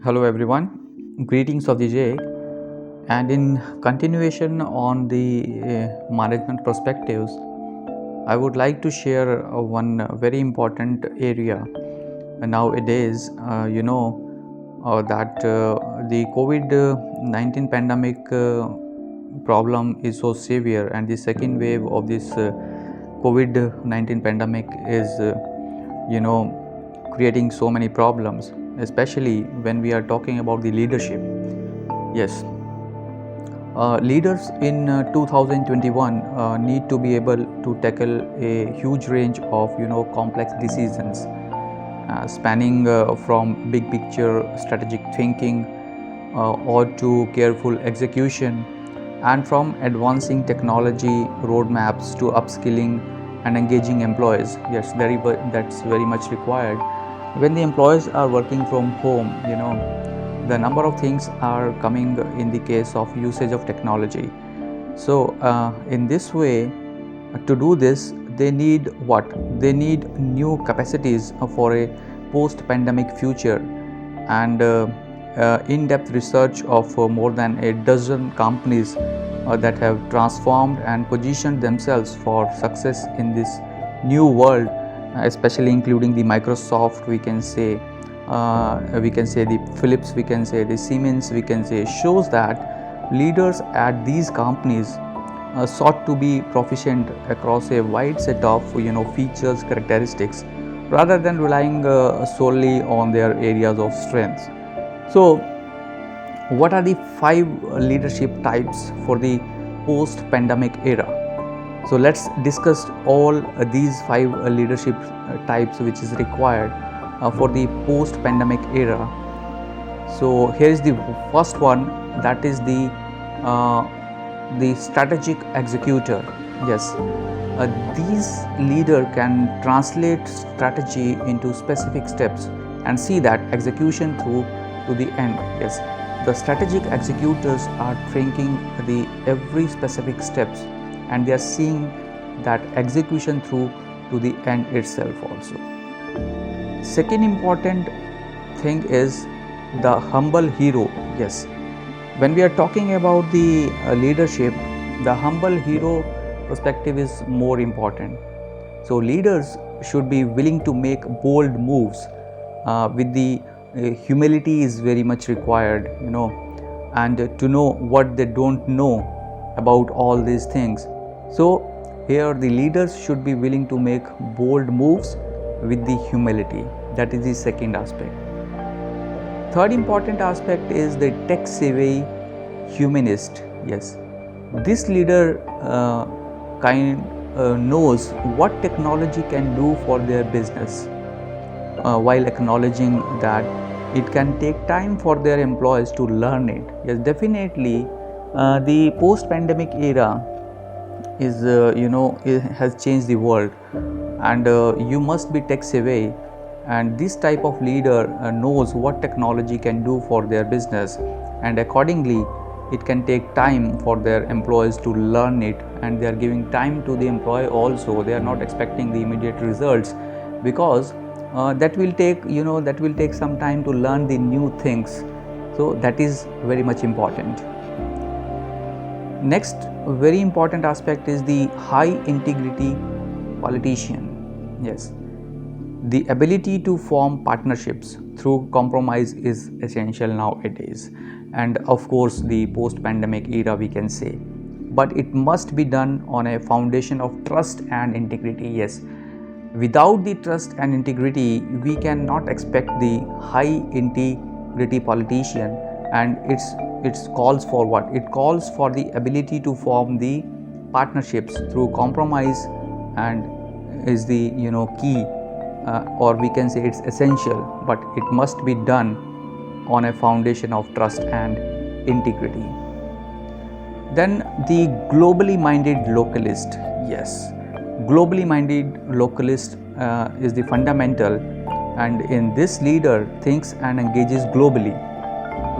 Hello everyone, greetings of the day, and in continuation on the management perspectives, I would like to share one very important area. Nowadays, that the COVID-19 pandemic problem is so severe, and the second wave of this COVID-19 pandemic is, you know, creating so many problems, especially when we are talking about the leadership. Yes, leaders in 2021 need to be able to tackle a huge range of complex decisions, spanning from big picture strategic thinking or to careful execution, and from advancing technology roadmaps to upskilling and engaging employees. Yes, that's very much required. When the employees are working from home, the number of things are coming in the case of usage of technology. So in this way, to do this, they need what? They need new capacities for a post-pandemic future, and in-depth research of more than a dozen companies that have transformed and positioned themselves for success in this new world, especially including the Microsoft, we can say the Philips, we can say the Siemens, we can say, shows that leaders at these companies sought to be proficient across a wide set of features, characteristics, rather than relying solely on their areas of strength. So, what are the five leadership types for the post-pandemic era? So let's discuss all these five leadership types which is required for the post-pandemic era. So here is the first one, that is the strategic executor. Yes, these leader can translate strategy into specific steps and see that execution through to the end. Yes, the strategic executors are thinking the every specific steps, and they are seeing that execution through to the end itself also. Second important thing is the humble hero. Yes, when we are talking about the leadership, the humble hero perspective is more important. So leaders should be willing to make bold moves with the humility is very much required, and to know what they don't know about all these things. So here the leaders should be willing to make bold moves with the humility. That is the second aspect. Third important aspect is the tech savvy humanist. Yes, this leader knows what technology can do for their business, while acknowledging that it can take time for their employees to learn it. Yes, definitely, the post-pandemic era is it has changed the world, and you must be tech savvy, and this type of leader knows what technology can do for their business, and accordingly it can take time for their employees to learn it, and they are giving time to the employee also. They are not expecting the immediate results, because that will take some time to learn the new things. So that is very much important. Next very important aspect is the high integrity politician. Yes, the ability to form partnerships through compromise is essential nowadays, and of course the post-pandemic era we can say, but it must be done on a foundation of trust and integrity. Yes, without the trust and integrity we cannot expect the high integrity politician, and it calls for what? It calls for the ability to form the partnerships through compromise, and is the key, or we can say it's essential, but it must be done on a foundation of trust and integrity. Then the globally minded localist. Yes, globally minded localist is the fundamental, and in this leader thinks and engages globally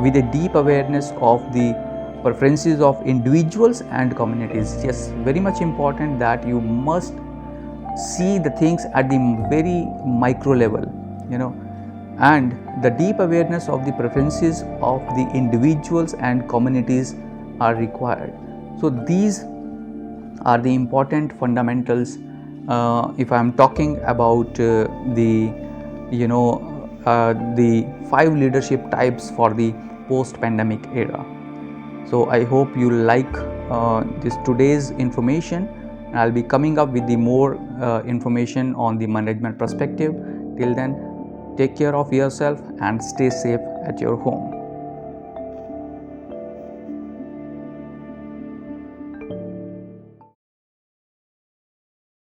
with a deep awareness of the preferences of individuals and communities. Yes, very much important that you must see the things at the very micro level. and the deep awareness of the preferences of the individuals and communities are required. So these are the important fundamentals. If I am talking about the the 5 leadership types for the post-pandemic era. So I hope you like this today's information. I'll be coming up with the more information on the management perspective. Till then, take care of yourself and stay safe at your home.